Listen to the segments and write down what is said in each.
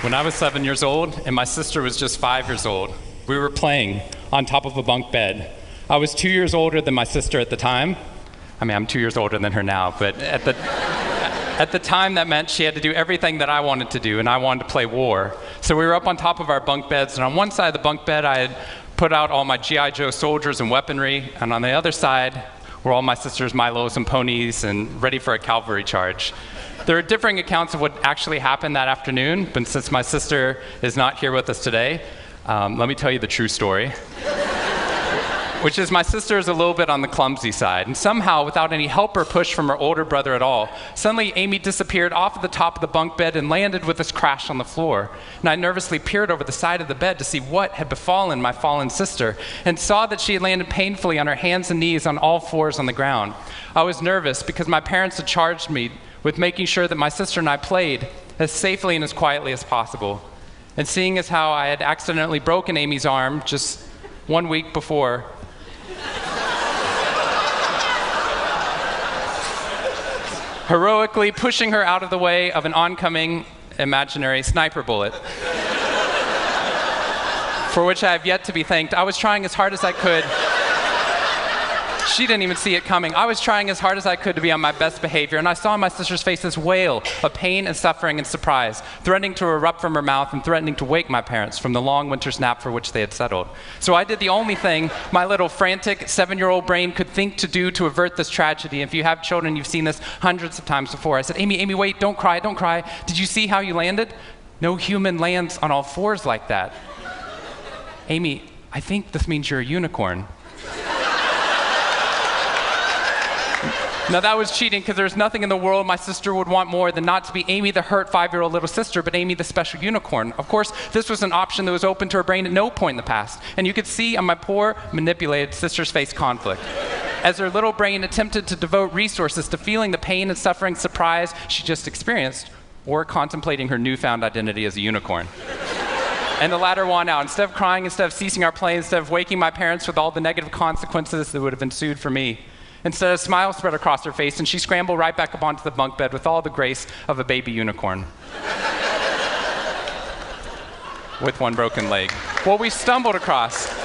When I was 7 years old and my sister was just 5 years old, we were playing on top of a bunk bed. I was 2 years older than my sister at the time. I mean, I'm 2 years older than her now, but at the time that meant she had to do everything that I wanted to do, and I wanted to play war. So we were up on top of our bunk beds, and on one side of the bunk bed I had put out all my G.I. Joe soldiers and weaponry, and on the other side were all my sister's Milos and ponies and ready for a cavalry charge. There are differing accounts of what actually happened that afternoon, but since my sister is not here with us today, let me tell you the true story. Which is my sister is a little bit on the clumsy side, and somehow, without any help or push from her older brother at all, suddenly Amy disappeared off of the top of the bunk bed and landed with this crash on the floor. And I nervously peered over the side of the bed to see what had befallen my fallen sister, and saw that she had landed painfully on her hands and knees on all fours on the ground. I was nervous because my parents had charged me with making sure that my sister and I played as safely and as quietly as possible. And seeing as how I had accidentally broken Amy's arm just 1 week before, heroically pushing her out of the way of an oncoming imaginary sniper bullet, for which I have yet to be thanked. I was trying as hard as I could. She didn't even see it coming. I was trying as hard as I could to be on my best behavior, and I saw on my sister's face this wail of pain and suffering and surprise, threatening to erupt from her mouth and threatening to wake my parents from the long winter's nap for which they had settled. So I did the only thing my little frantic 7-year-old brain could think to do to avert this tragedy. If you have children, you've seen this hundreds of times before. I said, Amy, wait, don't cry, don't cry. Did you see how you landed? No human lands on all fours like that. Amy, I think this means you're a unicorn. Now that was cheating, because there's nothing in the world my sister would want more than not to be Amy the hurt 5-year-old little sister, but Amy the special unicorn. Of course, this was an option that was open to her brain at no point in the past, and you could see on my poor, manipulated sister's face conflict, as her little brain attempted to devote resources to feeling the pain and suffering surprise she just experienced, or contemplating her newfound identity as a unicorn. And the latter won out. Instead of crying, instead of ceasing our play, instead of waking my parents with all the negative consequences that would have ensued for me, instead, a smile spread across her face, and she scrambled right back up onto the bunk bed with all the grace of a baby unicorn. With one broken leg. What we stumbled across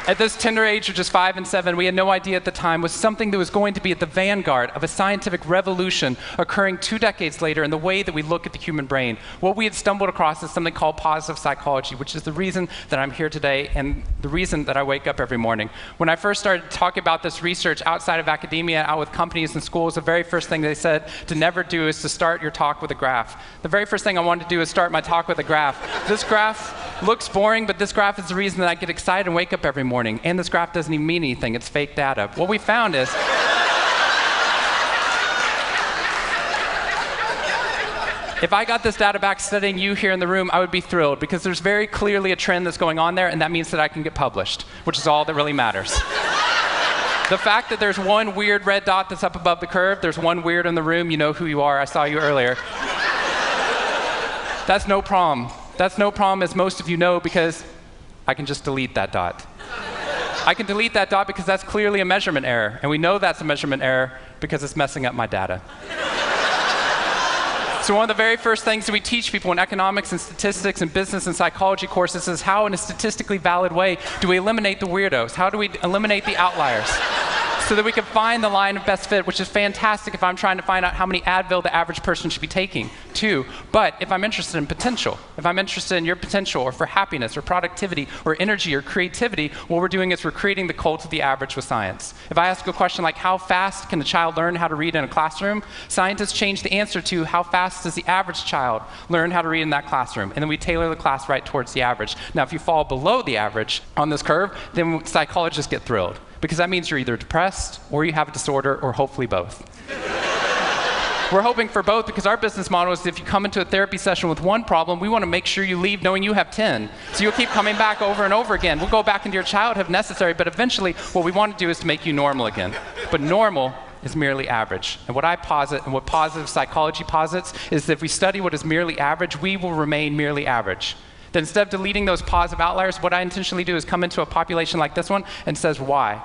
at this tender age of just 5 and 7, we had no idea at the time, was something that was going to be at the vanguard of a scientific revolution occurring 2 decades later in the way that we look at the human brain. What we had stumbled across is something called positive psychology, which is the reason that I'm here today and the reason that I wake up every morning. When I first started talking about this research outside of academia, out with companies and schools, the very first thing they said to never do is to start your talk with a graph. The very first thing I wanted to do is start my talk with a graph. This graph looks boring, but this graph is the reason that I get excited and wake up every morning. And this graph doesn't even mean anything. It's fake data. What we found is if I got this data back studying you here in the room, I would be thrilled, because there's very clearly a trend that's going on there, and that means that I can get published, which is all that really matters. The fact that there's one weird red dot that's up above the curve, there's one weird in the room, you know who you are, I saw you earlier. That's no problem. That's no problem, as most of you know, because I can just delete that dot. I can delete that dot because that's clearly a measurement error, and we know that's a measurement error because it's messing up my data. So one of the very first things that we teach people in economics and statistics and business and psychology courses is how, in a statistically valid way, do we eliminate the weirdos? How do we eliminate the outliers? So that we can find the line of best fit, which is fantastic if I'm trying to find out how many Advil the average person should be taking, too. But if I'm interested in potential, if I'm interested in your potential, or for happiness, or productivity, or energy, or creativity, what we're doing is we're creating the cult of the average with science. If I ask a question like, how fast can a child learn how to read in a classroom? Scientists change the answer to, how fast does the average child learn how to read in that classroom? And then we tailor the class right towards the average. Now, if you fall below the average on this curve, then psychologists get thrilled, because that means you're either depressed, or you have a disorder, or hopefully both. We're hoping for both, because our business model is if you come into a therapy session with one problem, we want to make sure you leave knowing you have 10. So you'll keep coming back over and over again. We'll go back into your childhood if necessary, but eventually what we want to do is to make you normal again. But normal is merely average. And what I posit, and what positive psychology posits, is that if we study what is merely average, we will remain merely average. Then instead of deleting those positive outliers, what I intentionally do is come into a population like this one and says, why?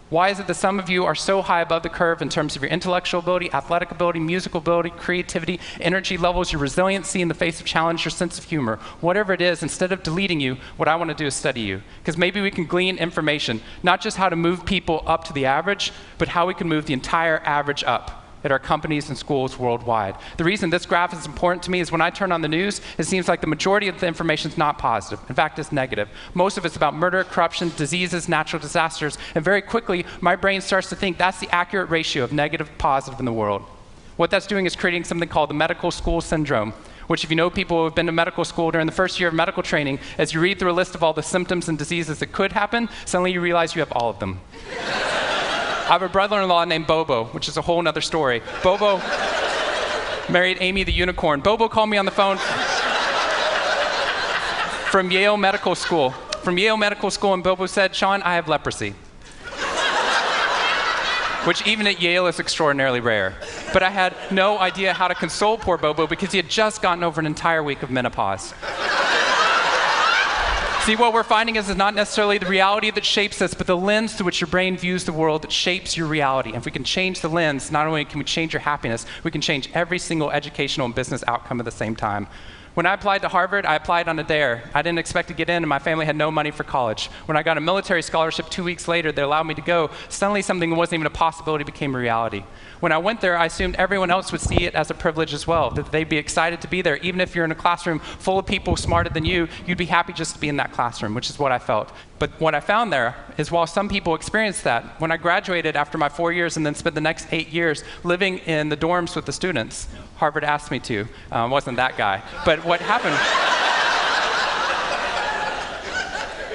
Why is it that some of you are so high above the curve in terms of your intellectual ability, athletic ability, musical ability, creativity, energy levels, your resiliency in the face of challenge, your sense of humor? Whatever it is, instead of deleting you, what I want to do is study you. Because maybe we can glean information, not just how to move people up to the average, but how we can move the entire average up at our companies and schools worldwide. The reason this graph is important to me is when I turn on the news, it seems like the majority of the information is not positive. In fact, it's negative. Most of it's about murder, corruption, diseases, natural disasters, and very quickly, my brain starts to think that's the accurate ratio of negative to positive in the world. What that's doing is creating something called the medical school syndrome, which if you know people who have been to medical school during the first year of medical training, as you read through a list of all the symptoms and diseases that could happen, suddenly you realize you have all of them. I have a brother-in-law named Bobo, which is a whole other story. Bobo married Amy the unicorn. Bobo called me on the phone from Yale Medical School. And Bobo said, Shawn, I have leprosy. Which even at Yale is extraordinarily rare. But I had no idea how to console poor Bobo because he had just gotten over an entire week of menopause. See, what we're finding is not necessarily the reality that shapes us, but the lens through which your brain views the world that shapes your reality. And if we can change the lens, not only can we change your happiness, we can change every single educational and business outcome at the same time. When I applied to Harvard, I applied on a dare. I didn't expect to get in, and my family had no money for college. When I got a military scholarship 2 weeks later that allowed me to go, suddenly something that wasn't even a possibility became a reality. When I went there, I assumed everyone else would see it as a privilege as well, that they'd be excited to be there. Even if you're in a classroom full of people smarter than you, you'd be happy just to be in that classroom, which is what I felt. But what I found there is while some people experienced that, when I graduated after my 4 years and then spent the next 8 years living in the dorms with the students, Harvard asked me to. Wasn't that guy. But what happened,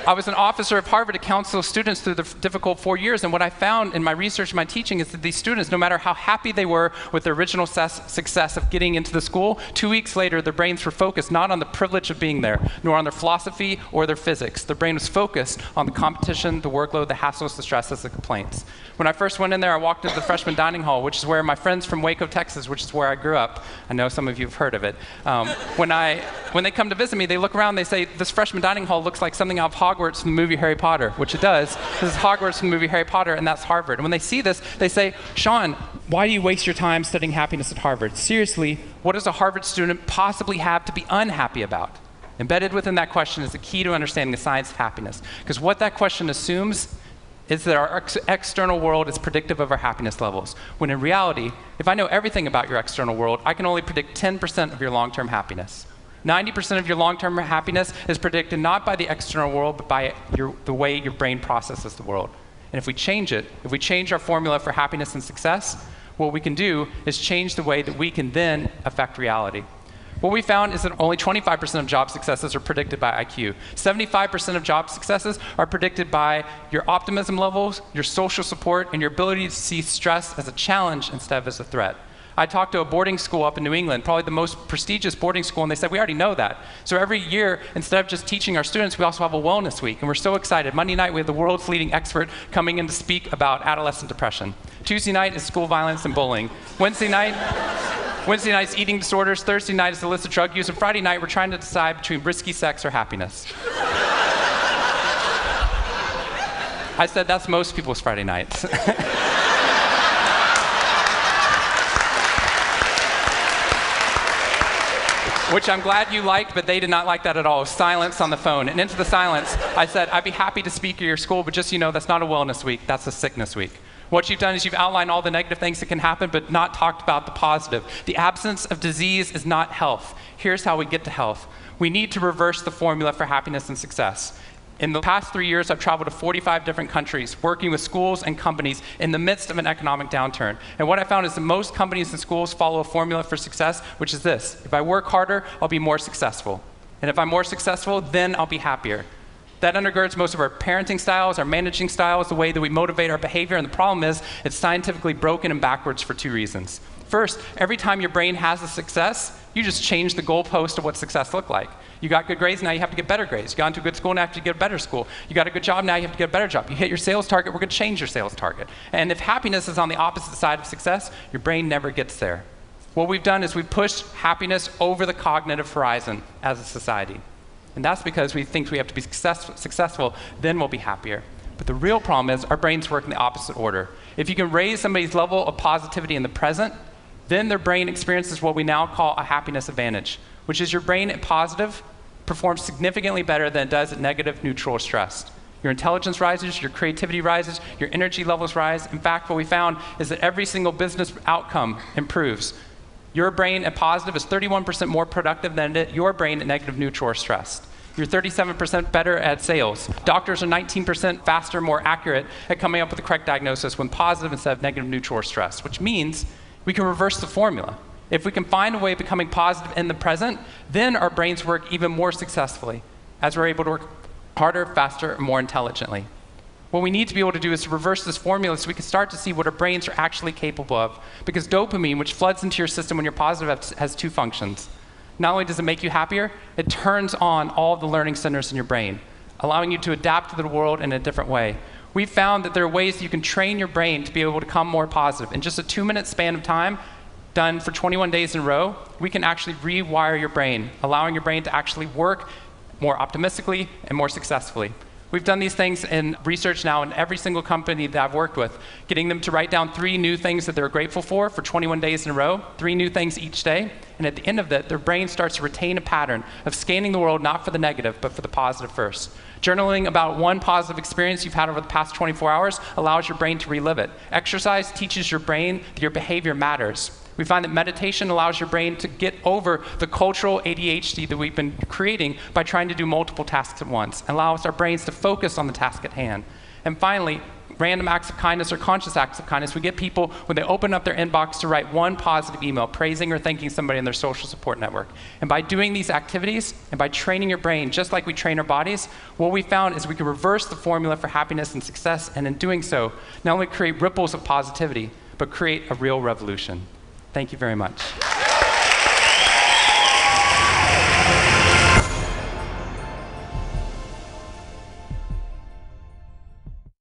I was an officer of Harvard to counsel students through the difficult 4 years, and what I found in my research and my teaching is that these students, no matter how happy they were with their original success of getting into the school, 2 weeks later their brains were focused not on the privilege of being there, nor on their philosophy or their physics. Their brain was focused on the competition, the workload, the hassles, the stresses, the complaints. When I first went in there, I walked into the freshman dining hall, which is where my friends from Waco, Texas, which is where I grew up, I know some of you have heard of it. When they come to visit me, they look around, they say, this freshman dining hall looks like something out of Hogwarts from the movie Harry Potter, which it does. This is Hogwarts from the movie Harry Potter, and that's Harvard. And when they see this, they say, Shawn, why do you waste your time studying happiness at Harvard? Seriously, what does a Harvard student possibly have to be unhappy about? Embedded within that question is the key to understanding the science of happiness. Because what that question assumes is that our external world is predictive of our happiness levels. When in reality, if I know everything about your external world, I can only predict 10% of your long-term happiness. 90% of your long-term happiness is predicted not by the external world, but by the way your brain processes the world. And if we change it, if we change our formula for happiness and success, what we can do is change the way that we can then affect reality. What we found is that only 25% of job successes are predicted by IQ. 75% of job successes are predicted by your optimism levels, your social support, and your ability to see stress as a challenge instead of as a threat. I talked to a boarding school up in New England, probably the most prestigious boarding school, and they said, we already know that. So every year, instead of just teaching our students, we also have a wellness week, and we're so excited. Monday night, we have the world's leading expert coming in to speak about adolescent depression. Tuesday night is school violence and bullying. Wednesday night's eating disorders. Thursday night is illicit drug use, and Friday night, we're trying to decide between risky sex or happiness. I said, that's most people's Friday nights. Which I'm glad you liked, but they did not like that at all. Silence on the phone. And into the silence, I said, I'd be happy to speak at your school, but just so you know, that's not a wellness week, that's a sickness week. What you've done is you've outlined all the negative things that can happen, but not talked about the positive. The absence of disease is not health. Here's how we get to health. We need to reverse the formula for happiness and success. In the past 3 years, I've traveled to 45 different countries, working with schools and companies in the midst of an economic downturn. And what I found is that most companies and schools follow a formula for success, which is this: if I work harder, I'll be more successful. And if I'm more successful, then I'll be happier. That undergirds most of our parenting styles, our managing styles, the way that we motivate our behavior. And the problem is, it's scientifically broken and backwards for two reasons. First, every time your brain has a success, You just change the goalpost of what success looked like. You got good grades, now you have to get better grades. You got into a good school, now you have to get a better school. You got a good job, now you have to get a better job. You hit your sales target, we're going to change your sales target. And if happiness is on the opposite side of success, your brain never gets there. What we've done is we've pushed happiness over the cognitive horizon as a society. And that's because we think we have to be successful, then we'll be happier. But the real problem is our brains work in the opposite order. If you can raise somebody's level of positivity in the present, then their brain experiences what we now call a happiness advantage, which is your brain at positive performs significantly better than it does at negative, neutral, or stressed. Your intelligence rises, your creativity rises, your energy levels rise. In fact, what we found is that every single business outcome improves. Your brain at positive is 31% more productive than your brain at negative, neutral, or stressed. You're 37% better at sales. Doctors are 19% faster, more accurate at coming up with the correct diagnosis when positive instead of negative, neutral, or stressed, which means we can reverse the formula. If we can find a way of becoming positive in the present, then our brains work even more successfully as we're able to work harder, faster, and more intelligently. What we need to be able to do is to reverse this formula so we can start to see what our brains are actually capable of. Because dopamine, which floods into your system when you're positive, has two functions. Not only does it make you happier, it turns on all the learning centers in your brain, allowing you to adapt to the world in a different way. We found that there are ways that you can train your brain to be able to become more positive. In just a 2-minute span of time, done for 21 days in a row, we can actually rewire your brain, allowing your brain to actually work more optimistically and more successfully. We've done these things in research now in every single company that I've worked with, getting them to write down 3 new things that they're grateful for 21 days in a row, 3 new things each day. And at the end of that, their brain starts to retain a pattern of scanning the world not for the negative, but for the positive first. Journaling about one positive experience you've had over the past 24 hours allows your brain to relive it. Exercise teaches your brain that your behavior matters. We find that meditation allows your brain to get over the cultural ADHD that we've been creating by trying to do multiple tasks at once, and allows our brains to focus on the task at hand. And finally, random acts of kindness or conscious acts of kindness. We get people, when they open up their inbox, to write one positive email praising or thanking somebody in their social support network. And by doing these activities and by training your brain, just like we train our bodies, what we found is we can reverse the formula for happiness and success, and in doing so, not only create ripples of positivity, but create a real revolution. Thank you very much.